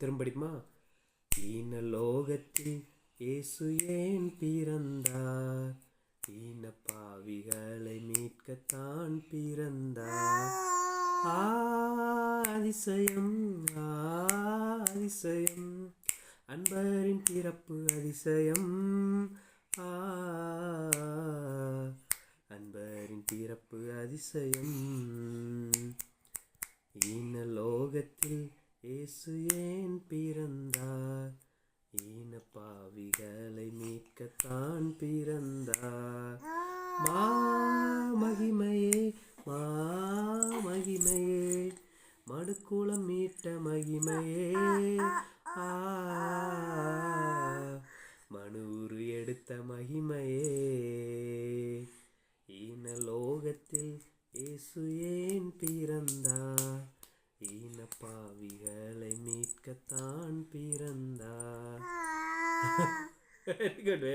திரும்படிமா. ஈனலோகத்தில் இயேசு ஏன் பிறந்தார்? ஈன பாவிகளை மீட்கத்தான் பிறந்தார். அதிசயம் அதிசயம், அன்பரின் பிறப்பு அதிசயம். அன்பரின் பிறப்பு அதிசயம். ஈனலோகத்தில் இயேசு ஏன் பிறந்தார்? ஈன பாவிகளை மீட்கத்தான் பிறந்தார். மகிமையே மகிமையே, மனுக்குலம் மீட்ட மகிமையே. மனுரு எடுத்த மகிமையே. ஈனலோகத்தில் இயேசு ஏன் பிறந்தார்? ஈன பாவிகளை மீட்கத்தான் பிறந்தார். Very good.